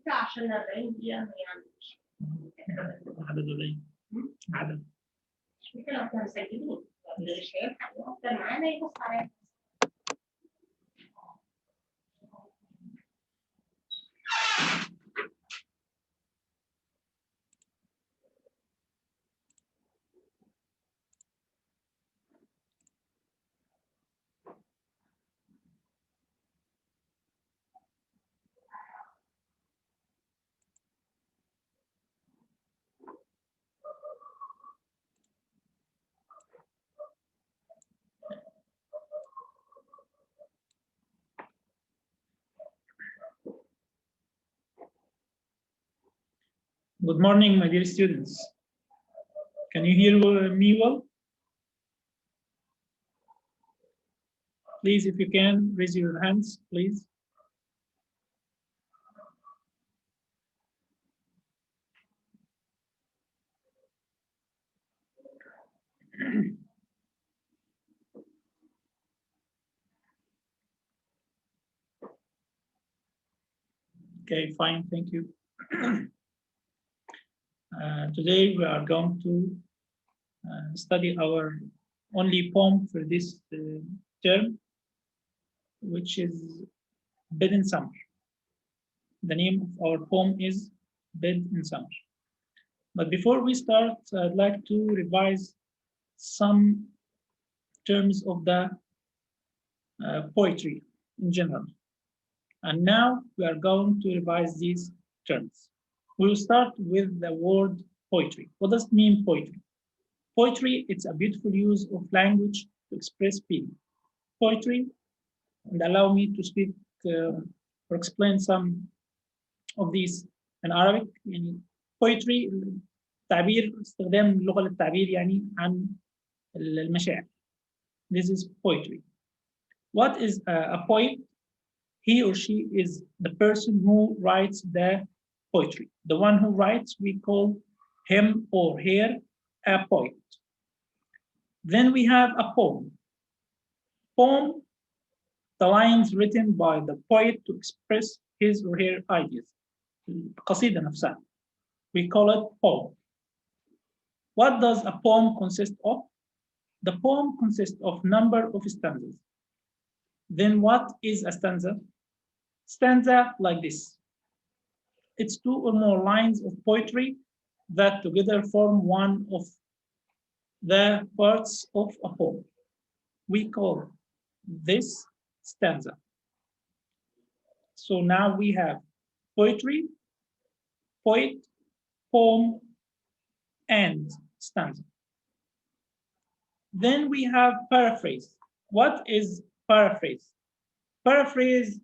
عشان الرين دي يعني عدد الرين عدد مش ممكن لو احنا مسجلين اللي مش هينفع يفضل معانا يبص عليها. Good morning, my dear students. Can you hear me well? Please, if you can, raise your hands, please. Okay, fine, thank you. Today we are going to study our only poem for this term, which is Bed in Summer. The name of our poem is Bed in Summer. But before we start, I'd like to revise some terms of the poetry in general. And now we are going to revise these terms. We'll start with the word poetry. What does it mean, poetry? Poetry, it's a beautiful use of language to express feeling. Poetry, and allow me to speak or explain some of these in Arabic. يعني poetry تعبير استخدام اللغة للتعبير يعني عن المشاعر. This is poetry. What is a poet? He or she is the person who writes the poetry. The one who writes, we call him or her a poet. Then we have a poem. Poem, the lines written by the poet to express his or her ideas. القصيدة نفسها. We call it poem. What does a poem consist of? The poem consists of number of stanzas. Then what is a stanza? Stanza like this. It's two or more lines of poetry that together form one of the parts of a poem. We call this stanza. So now we have poetry, poet, poem, and stanza. Then we have paraphrase. What is paraphrase? Paraphrase,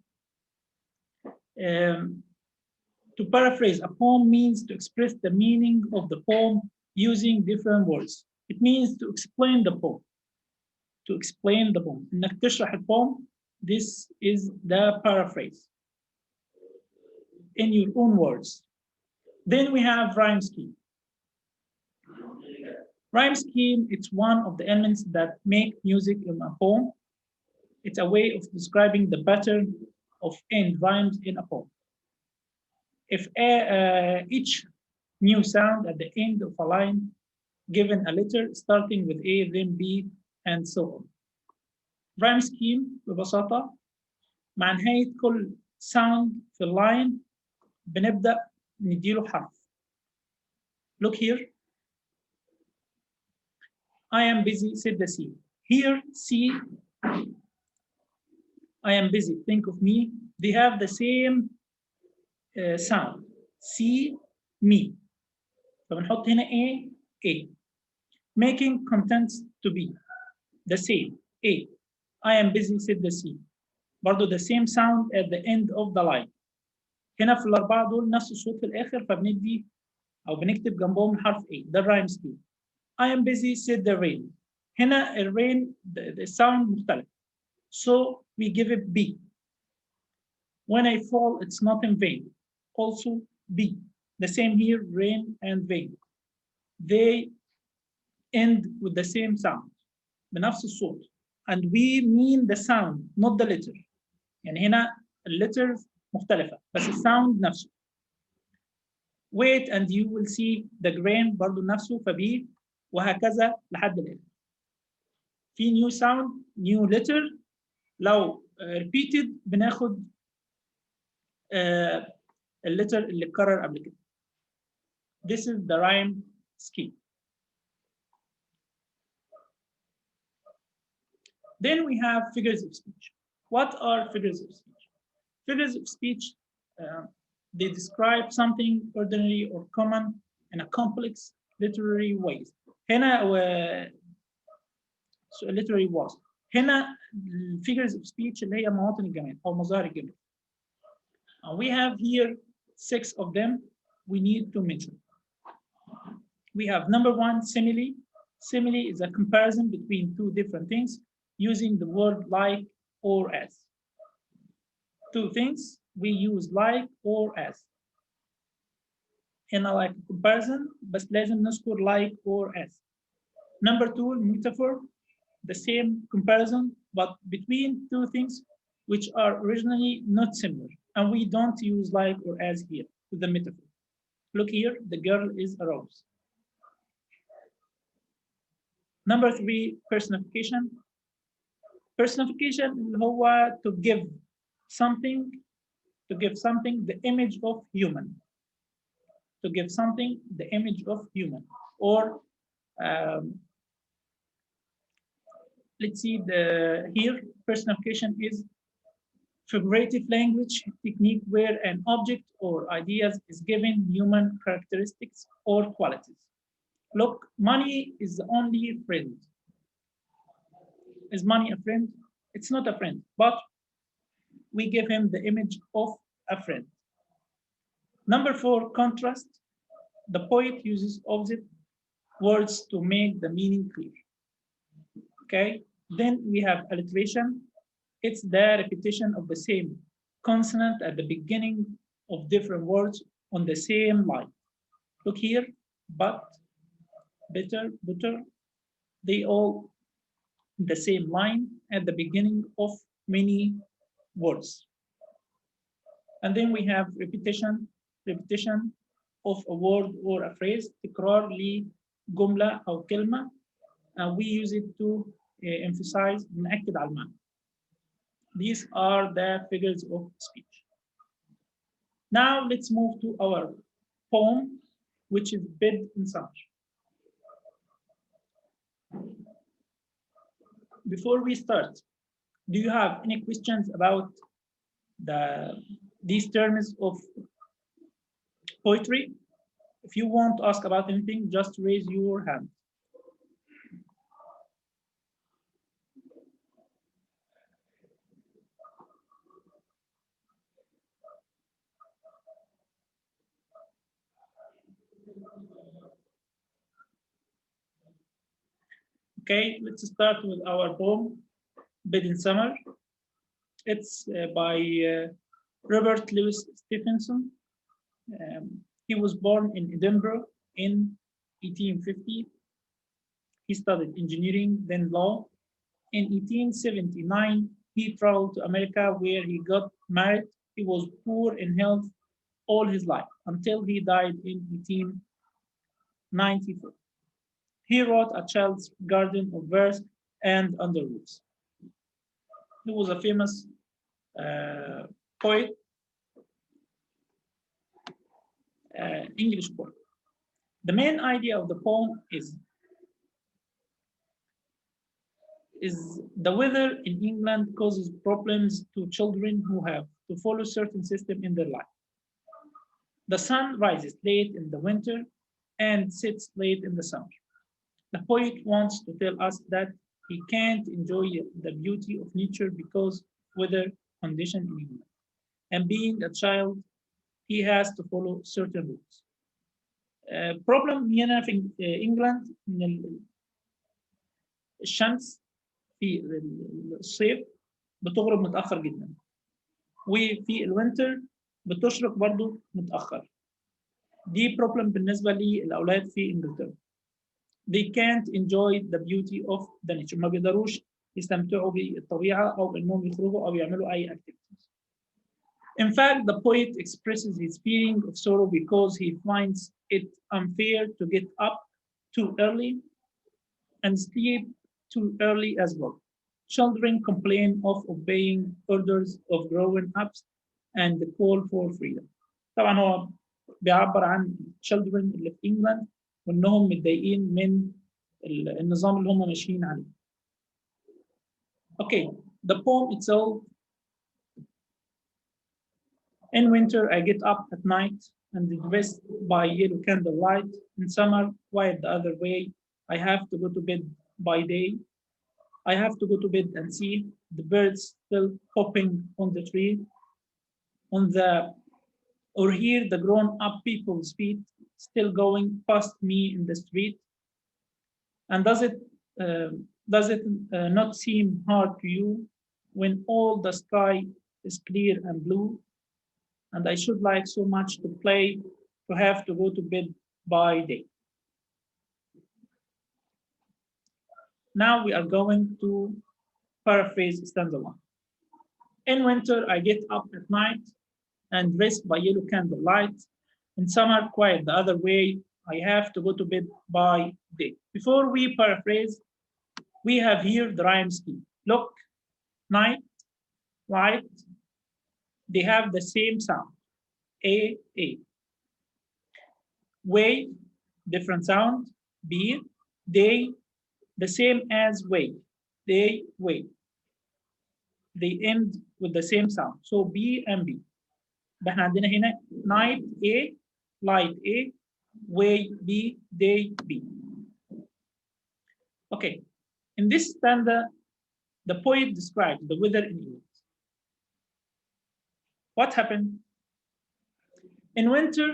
to paraphrase a poem means to express the meaning of the poem using different words. It means to explain the poem. To explain the poem. إنك تشرح الpoem, this is the paraphrase in your own words. Then we have rhyme scheme. Rhyme scheme, it's one of the elements that make music in a poem. It's a way of describing the pattern of end rhymes in a poem. If each new sound at the end of a line given a letter starting with A, then B, and so on. Rhyme scheme ببساطة مع نهاية كل sound في اللاين بنبدأ نديله حرف. Look here. I am busy, said the sea. Here, see, I am busy, think of me. They have the same sound. See, me. فبنحط هنا A. Making contents to be the same. A. I am busy, said the sea. برضو the same sound at the end of the line. هنا في الأربعة دول نفس الصوت في الآخر فبندي أو بنكتب جنبهم الحرف A. ده الرايم scheme. I am busy, said the rain. هنا الrain the sound مختلف. So we give it B. When I fall, it's not in vain. Also B. The same here, rain and vein. They end with the same sound. بنفس الصوت. And we mean the sound, not the letter. يعني هنا letters مختلفة بس الساوند نفسه. Wait and you will see the grain برضو نفسه فبيه وهكذا لحد الآن. في new sound, new letter. لو repeated بناخد اللتر اللي اتكرر قبل كده. This is the rhyme scheme. Then we have figures of speech. What are figures of speech? Figures of speech, they describe something ordinary or common in a complex literary ways. هنا literary ways. هنا figures of speech اللي هي مواطن الجمال أو مظاهر الجمال. We have here 6 of them we need to mention. We have number 1, simile. Simile is a comparison between 2 different things using the word like or as. 2 things we use like or as. هنا like comparison بس لازم نذكر like or as. Number 2, metaphor. The same comparison but between 2 things which are originally not similar. And we don't use like or as here with the metaphor. Look here, the girl is a rose. Number 3, personification. Personification اللي هو to give something the image of human. To give something the image of human. Or let's see here personification is figurative language technique where an object or ideas is given human characteristics or qualities. Look, money is the only friend. Is money a friend? It's not a friend, but we give him the image of a friend. Number 4, contrast. The poet uses opposite words to make the meaning clear. Okay, then we have alliteration. It's the repetition of the same consonant at the beginning of different words on the same line. Look here, but, better, butter, they all the same line at the beginning of many words. And then we have repetition of a word or a phrase, تكرار لجملة أو كلمة. We use it to emphasize نأكد على المعنى. These are the figures of speech. Now let's move to our poem, which is Bed in Summer. Before we start, do you have any questions about these terms of poetry? If you want to ask about anything, just raise your hand. Okay, let's start with our poem, Bed in Summer. It's by Robert Louis Stevenson. He was born in Edinburgh in 1850. He studied engineering, then law. In 1879, he traveled to America where he got married. He was poor in health all his life until he died in 1894. He wrote A Child's Garden of Verse and Underwoods. He was a famous poet, English poet. The main idea of the poem is the weather in England causes problems to children who have to follow certain system in their life. The sun rises late in the winter and sets late in the summer. The poet wants to tell us that he can't enjoy the beauty of nature because weather condition in England. And being a child, he has to follow certain rules. Problem هنا في England إن الشمس في الصيف بتغرب متأخر جدا. وفي الوينتر بتشرق برضو متأخر. دي problem بالنسبة للأولاد في إنجلترا. They can't enjoy the beauty of the nature. ما بيقدروش يستمتعوا بالطبيعة أو إنهم يخرجوا أو يعملوا أي activities. In fact, the poet expresses his feeling of sorrow because he finds it unfair to get up too early and sleep too early as well. Children complain of obeying orders of grown-ups and the call for freedom. طبعا هو بيعبر عن children اللي في انجلاند وانهم متضايقين من النظام اللي هم ماشيين عليه. Okay, the poem itself. In winter, I get up at night and dressed by yellow candlelight. In summer, quite the other way. I have to go to bed by day. I have to go to bed and see the birds still hopping on the tree, or hear the grown-up people's feet still going past me in the street. And does it not seem hard to you when all the sky is clear and blue? And I should like so much to play, to have to go to bed by day. Now we are going to paraphrase stanza 1. In winter, I get up at night and dressed by yellow candlelight. In summer, quite the other way. I have to go to bed by day. Before we paraphrase, we have here the rhyme scheme. Look, night, light, they have the same sound. A, A. Way, different sound. B, day, the same as way. They, way. They end with the same sound. So B and B. احنا عندنا هنا night A, light A, way B, day B. Okay. In this stanza, the poet describes the weather in England. What happened? In winter,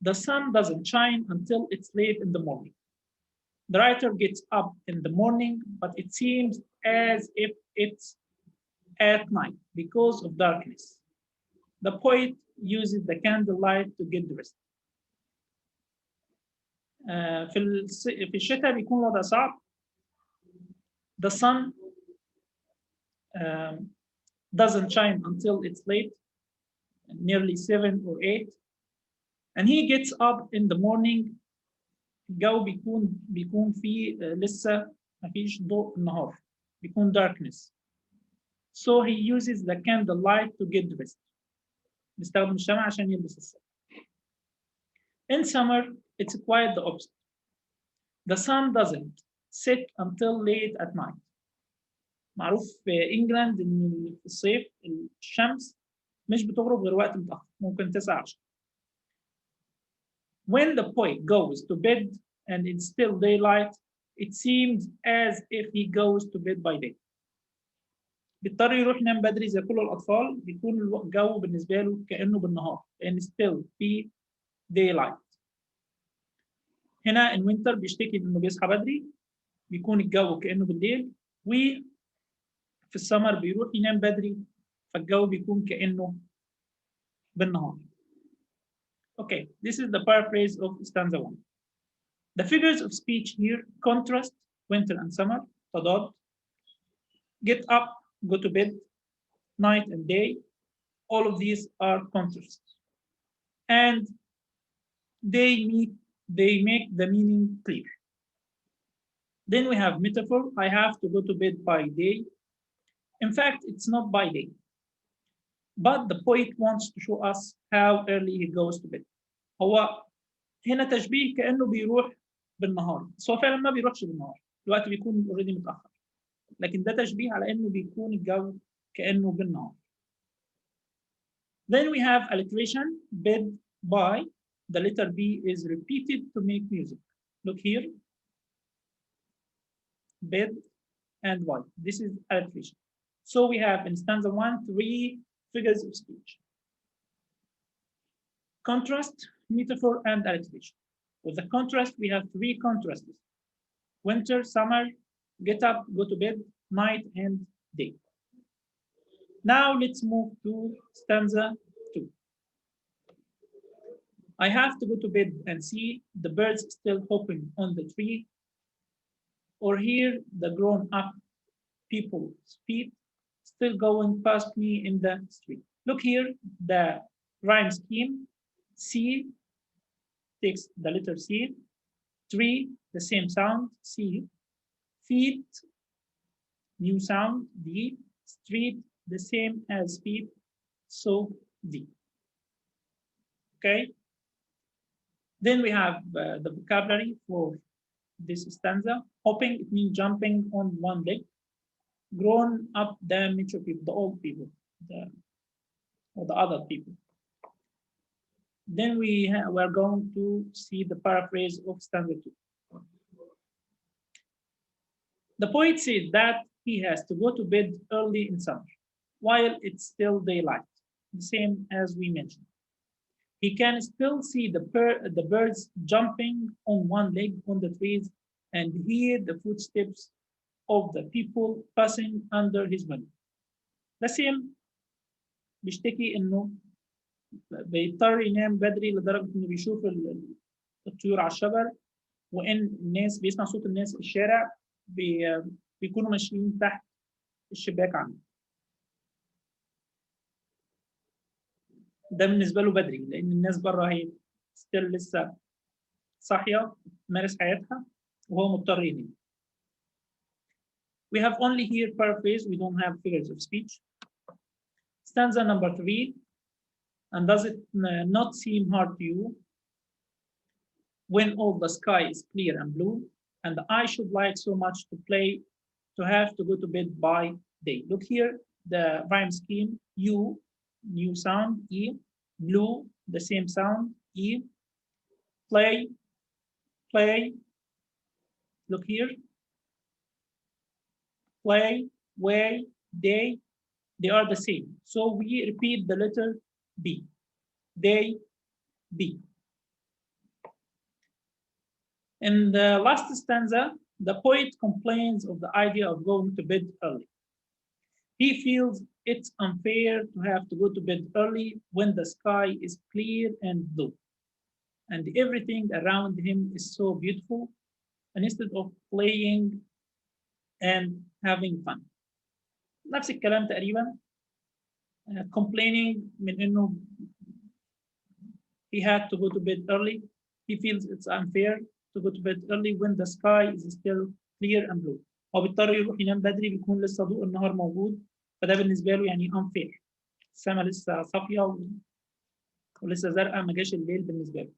the sun doesn't shine until it's late in the morning. The writer gets up in the morning, but it seems as if it's at night because of darkness. The poet uses the candlelight to get dressed. في الشتاء بيكون وضع صعب. The sun doesn't shine until it's late, nearly 7 or 8. And he gets up in the morning. الجو بيكون فيه لسه مفيش ضوء النهار. بيكون darkness. So he uses the candlelight to get dressed. بيستخدم الشمع عشان يلبس الصبح. In summer, it's quite the opposite. The sun doesn't set until late at night. معروف في انجلاند ان في الصيف الشمس مش بتغرب غير وقت متأخر، ممكن 9 10. When the poet goes to bed and it's still daylight, it seems as if he goes to bed by day. بيضطر يروح ينام بدري زي كل الأطفال، بيكون الجو بالنسبة له كأنه بالنهار، لأن still في daylight. هنا in winter بيشتكي إنه بيصحى بدري، بيكون الجو كأنه بالليل، وفي السمر بيروح ينام بدري، فالجو بيكون كأنه بالنهار. Okay, this is the paraphrase of stanza 1. The figures of speech here contrast winter and summer, تضاد. Get up, go to bed, night and day. All of these are contrasts. And they make the meaning clear. Then we have metaphor. I have to go to bed by day. In fact, it's not by day. But the poet wants to show us how early he goes to bed. هو هنا تشبيه كأنه بيروح بالنهار، بس هو فعلا ما بيروحش بالنهار، الوقت بيكون اوريدي متأخر. لكن ده تشبيه على إنه بيكون الجو كأنه بالنهار. Then we have alliteration, bed, by. The letter B is repeated to make music. Look here. Bed and by. This is alliteration. So we have in stanza 1, 3 figures of speech. Contrast, metaphor, and alliteration. With the contrast, we have 3 contrasts. Winter, summer, get up, go to bed, night, and day. Now let's move to stanza 2. I have to go to bed and see the birds still hopping on the tree, or hear the grown up people's feet still going past me in the street. Look here, the rhyme scheme. C takes the letter C, tree, the same sound, C, feet, new sound, D, street, the same as feet, so D. Okay, then we have the vocabulary for this stanza. Hopping, it means jumping on one leg. Grown up, the mature people, the old people, the, or the other people. Then we're going to see the paraphrase of stanza 2. The poet said that he has to go to bed early in summer, while it's still daylight, the same as we mentioned. He can still see the birds jumping on one leg on the trees and hear the footsteps of the people passing under his window. The same بيشتكي انه بيضطر ينام بدري لدرجه انه بيشوف الطيور على الشجر، وان الناس بيسمع صوت الناس في الشارع بيكونوا ماشيين تحت الشباك عنده. ده بالنسبه له بدري لان الناس بره هي ستيل لسه صاحيه تمارس حياتها وهو مضطر ينام. We have only here paraphrase, we don't have figures of speech. Stanza number 3. And does it not seem hard to you when all the sky is clear and blue, and I should like so much to play, to have to go to bed by day? Look here, the rhyme scheme, you, new sound, E, blue, the same sound, E, play, play, look here, play, way, day, they are the same. So we repeat the letter B, day, B. In the last stanza, the poet complains of the idea of going to bed early. He feels it's unfair to have to go to bed early when the sky is clear and blue, and everything around him is so beautiful, and instead of playing and having fun. نفس الكلام تقريبا. Complaining من إنه he had to go to bed early. He feels it's unfair to go to bed early when the sky is still clear and blue. هو بيضطر يروح ينام بدري بيكون لسه ضوء النهار موجود، فده بالنسبه له يعني unfair. السماء لسه صافيه ولسه زرقاء، ما جاش الليل بالنسبه له.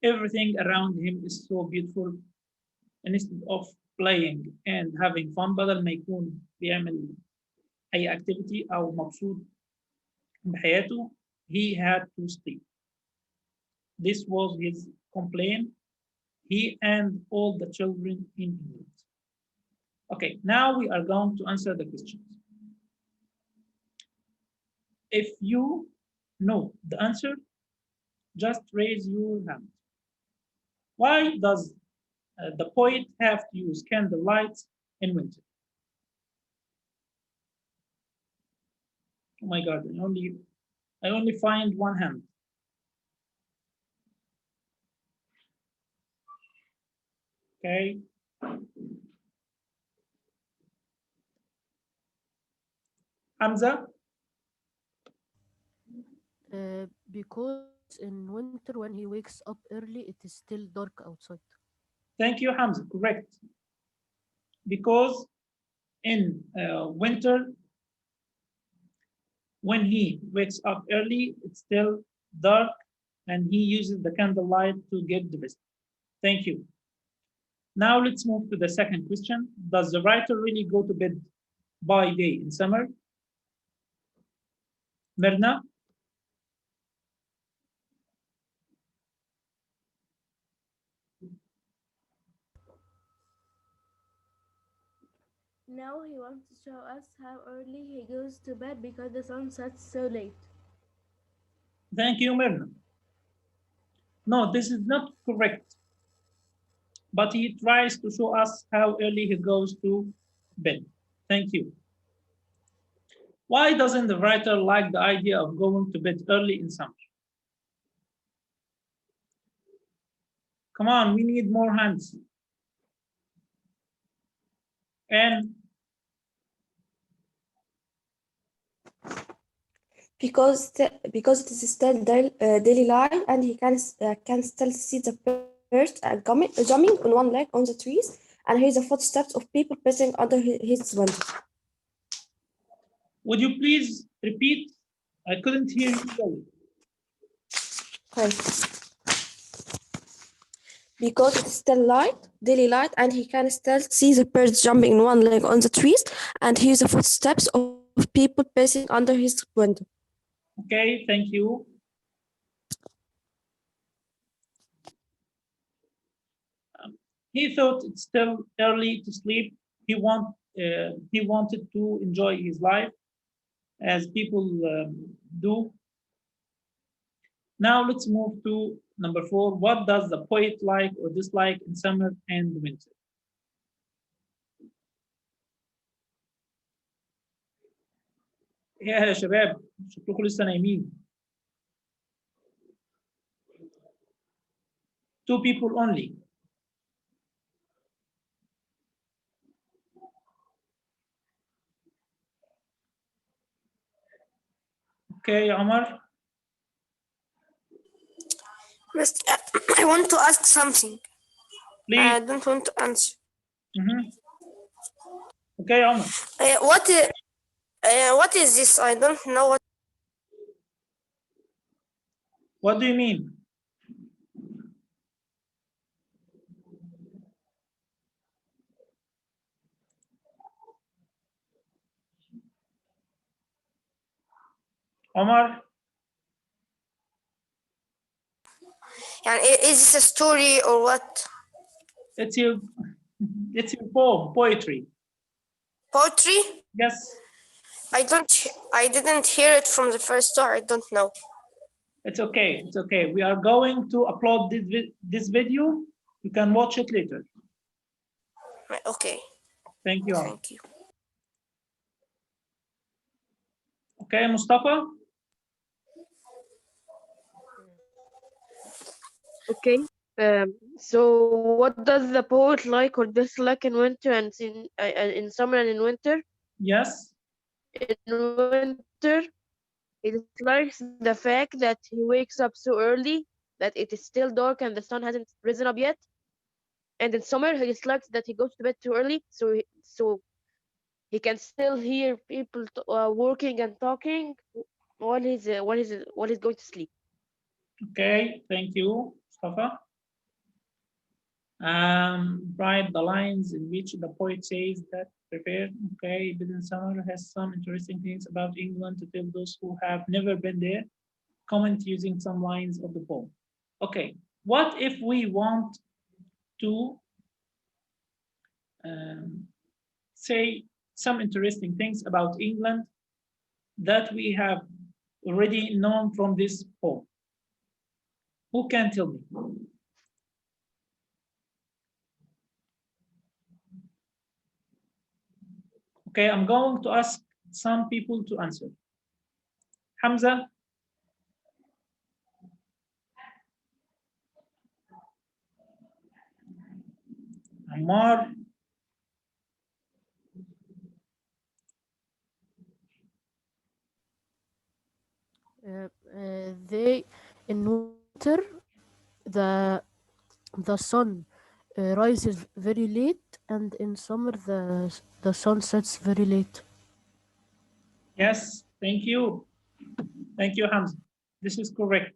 Everything around him is so beautiful, and instead of playing and having fun بدل ما يكون بيعمل اي activity او مبسوط بحياته, he had to sleep. This was his complaint, he and all the children in England. Okay, now we are going to answer the questions. If you know the answer, just raise your hand. Why does the poet have to use candlelight in winter? Oh my God, I only find one hand. Okay. Hamza? Because in winter, when he wakes up early, it is still dark outside. Thank you, Hamza. Correct. Because in winter, when he wakes up early, it's still dark and he uses the candlelight to get the best. Thank you. Now let's move to the second question. Does the writer really go to bed by day in summer? Mirna? Now he wants to show us how early he goes to bed because the sun sets so late. Thank you, Mirna. No, this is not correct. But he tries to show us how early he goes to bed. Thank you. Why doesn't the writer like the idea of going to bed early in summer? Come on, we need more hands. And because it is still daily life and he can still see the birds jumping on one leg on the trees and hear the footsteps of people passing under his window. would you please repeat? I couldn't hear you well. Okay. Because it's still daily light, and he can still see the birds jumping in one leg on the trees and hear the footsteps of people passing under his window. Okay, thank you. He thought it's still early to sleep. He wanted to enjoy his life as people do. Now let's move to number 4. What does the poet like or dislike in summer and winter? يا شباب شكلكم لسه نايمين. 2 people only. Okay, Omar. But I want to ask something. Please. I don't want to answer. Okay, Omar. What is this? I don't know what. What do you mean? Omar? Is this a story or what? It's your poem, poetry. Poetry? Yes. I didn't hear it from the first start. I don't know. It's okay. It's okay. We are going to upload this video. You can watch it later. Okay. Thank you. Thank you. Okay, Mustafa? Okay. So what does the poet like or dislike in winter and in summer and in winter? Yes. In winter, he dislikes the fact that he wakes up so early that it is still dark and the sun hasn't risen up yet. And in summer, he dislikes that he goes to bed too early, so he can still hear people working and talking while he's going to sleep. Okay, thank you, Mustafa. Write the lines in which the poet says that prepare. Okay, Bidden Summer has some interesting things about England to tell those who have never been there. Comment using some lines of the poem. Okay, what if we want to say some interesting things about England that we have already known from this poem? Who can tell me? Okay, I'm going to ask some people to answer. Hamza? Ammar? They in winter the sun rises very late, and in summer the sun sets very late. Yes, thank you. Thank you, Hamza. This is correct.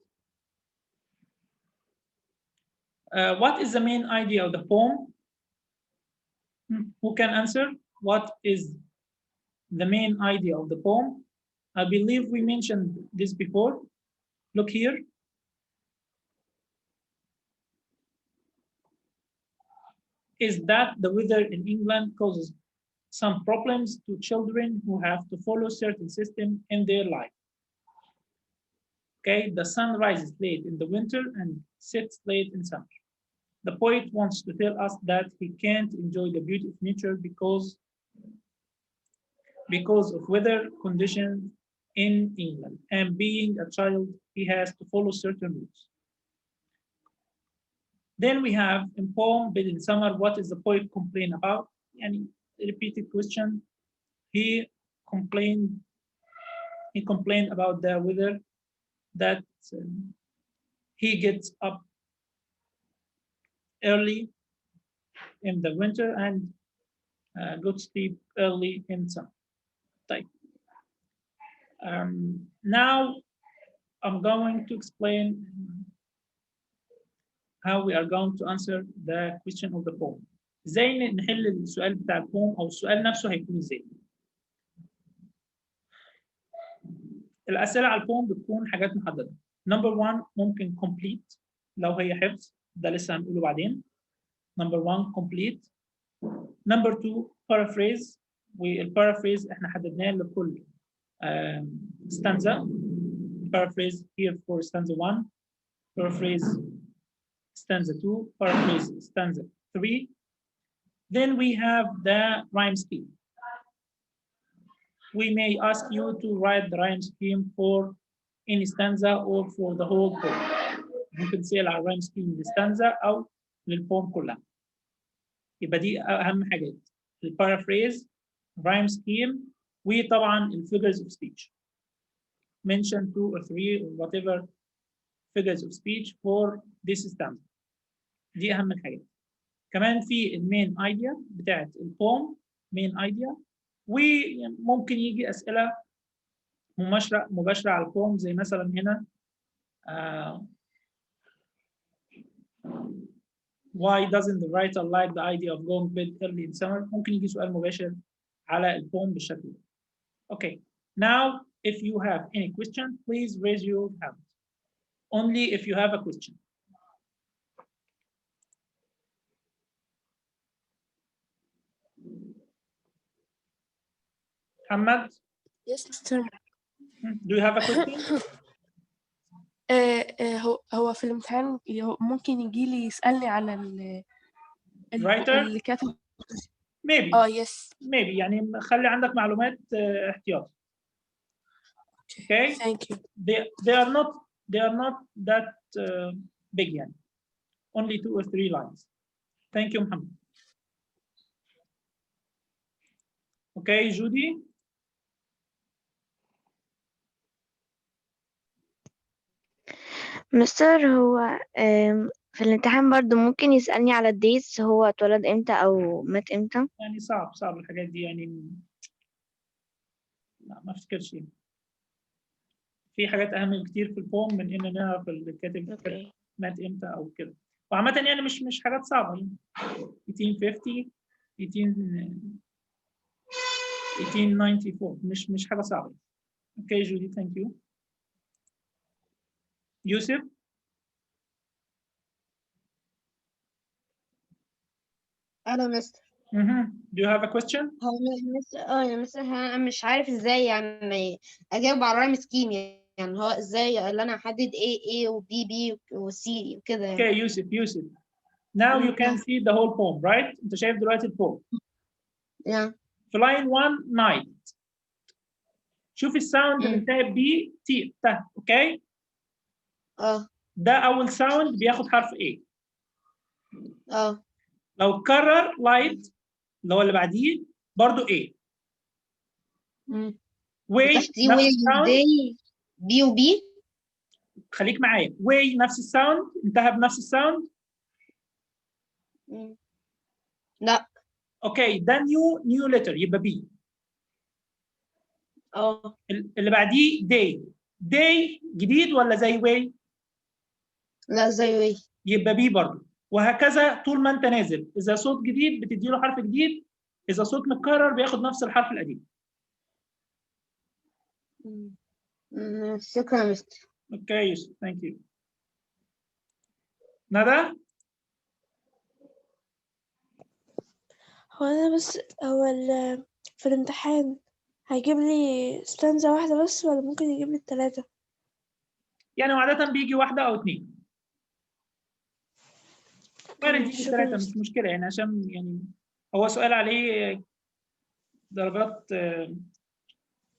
What is the main idea of the poem? Who can answer? What is the main idea of the poem? I believe we mentioned this before. Look here. Is that the weather in England causes some problems to children who have to follow certain system in their life. Okay, the sun rises late in the winter and sets late in summer. The poet wants to tell us that he can't enjoy the beauty of nature because of weather conditions in England. And being a child, he has to follow certain rules. Then we have in poem but in summer what is the poet complain about? يعني repeated question. He complained about the weather, that he gets up early in the winter and go to sleep early in summer. طيب. Now I'm going to explain how we are going to answer the question of the poem. ازاي نحل السؤال بتاع البوم او السؤال نفسه هيكون ازاي؟ الاسئله على البوم بتكون حاجات محدده. نمبر 1 ممكن complete لو هي حفظ، ده لسه هنقوله بعدين. نمبر 1 complete. نمبر 2 paraphrase، والبارافريز احنا حددناه لكل stanza. Paraphrase here for stanza 1, paraphrase stanza 2, paraphrase stanza 3. Then we have the rhyme scheme. We may ask you to write the rhyme scheme for any stanza or for the whole poem. ممكن تسأل على rhyme scheme للستانزا أو للبوم كلها. يبقى دي أهم حاجات. البارافريز، rhyme scheme، وطبعا figures of speech. Mention 2 or 3 or whatever figures of speech for this stanza. دي أهم الحاجات. كمان في المين ايديا بتاعت البوم، مين ايديا، وممكن يجي اسئله مباشره على البوم زي مثلا هنا why doesn't the writer like the idea of going to bed early in summer. ممكن يجي سؤال مباشر على البوم بالشكل ده. Okay, now if you have any question please raise your hand. Only if you have a question. Ahmed? Yes, Mr. Do you have a question? هو في الامتحان ممكن يجي لي يسألني على Writer? اللي كاتب. Maybe. yes. Maybe يعني خلي عندك معلومات احتياطي. Okay. Thank you. They are not that big يعني. Only 2 or 3 lines. Thank you, Muhammad. Okay, Judy. مستر هو في الامتحان برضو ممكن يسألني على الديتس، هو اتولد امتى او مات امتى؟ يعني صعب الحاجات دي يعني. لا ما افتكرش يعني. في حاجات اهم كتير في البوم من ان نعرف الكاتب مات امتى او كده. وعامة يعني مش حاجات صعبة يعني. 1850 1894 مش حاجة صعبة. Okay, Judy, thank you. Yusuf? أنا مستر. Do you have a question? هو يا مستر أنا مش عارف إزاي يعني أجاوب على الرايم سكيم، يعني هو إزاي اللي أنا أحدد A و B و C وكده يعني. Okay, Yusuf. Now you can see the whole poem, right? أنت شايف دلوقتي البوم. Yeah. في line 1 night. شوف الساوند اللي انتهى ب تي ته، اوكي؟ ده أول ساوند بياخد حرف A. لو كرر لايت اللي هو اللي بعديه برضه A. واي نفس الساوند. بي وبي. خليك معايا. واي نفس الساوند، انتهى بنفس الساوند. لا. اوكي ده نيو ليتر يبقى بي. اللي بعديه داي جديد ولا زي واي؟ لا زي واي. يبقى بي برضه. وهكذا طول ما انت نازل، اذا صوت جديد بتدي له حرف جديد، اذا صوت متكرر بياخد نفس الحرف القديم. شكرا يا مستر. اوكي يوسف، ثانك يو. ندى؟ هو في الامتحان هيجيب لي ستانزا واحدة بس ولا ممكن يجيب لي 3؟ يعني عادة بيجي واحدة أو 2. وارد يجي 3 مش مشكلة يعني، عشان يعني هو سؤال عليه درجات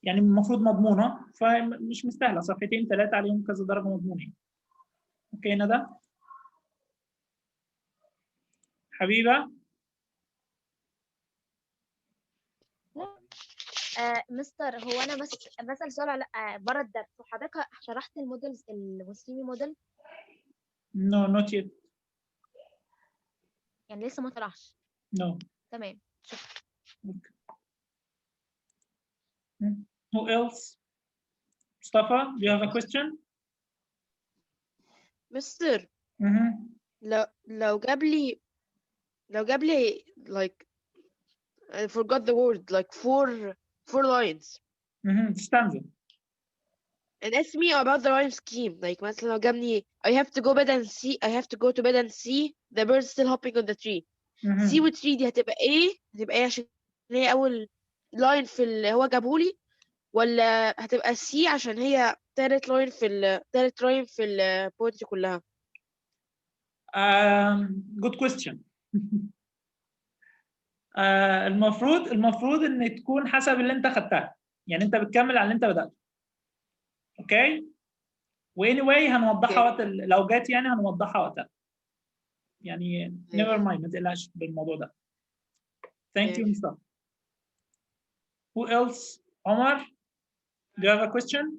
يعني المفروض مضمونة، فمش مستاهلة 2 3 عليهم كذا درجة مضمونة. اوكي ندى؟ حبيبة. مستر، هو انا بس بسأل سؤال على بره الدرس، وحضرتك شرحت المودلز الوسيمي موديل؟ No, not yet. يعني لسه ما طرحش. No. تمام، شكرا. Okay. Who else? Mustafa, do you have a question? مستر، Mm-hmm. لو جاب لي like I forgot the word, like four lines Mm-hmm. Stanza. and ask me about the rhyme scheme. Like مثلا لو جابني I have to go to bed and see the birds still hopping on the tree. Mm-hmm. C و 3 دي هتبقى ايه عشان هي اول لاين في اللي هو جابهولي، ولا هتبقى C عشان هي تالت لاين في البويتري كلها؟ Good question. المفروض ان تكون حسب اللي انت خدتها، يعني انت بتكمل على اللي انت بدأته. اوكي؟ واني هنوضحها وقت لو جات، يعني هنوضحها وقتها. يعني never mind، ما تقلقش بالموضوع ده. Thank you, Mustafa. Who else? Omar, do you have a question?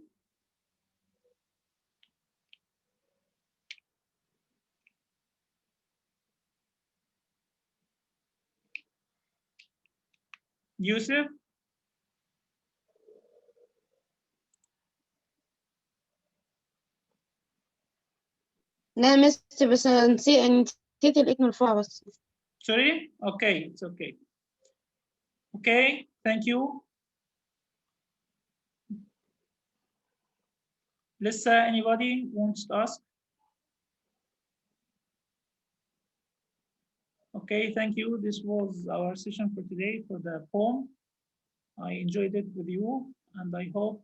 Yusuf? لا مستر، بس أنا نسيت الإيد مرفوعة بس. Sorry? Okay, it's okay. Okay, thank you. لسه anybody wants to ask? Okay, thank you. This was our session for today for the poem. I enjoyed it with you, and I hope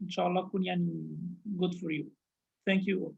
إن شاء الله تكون يعني good for you. Thank you.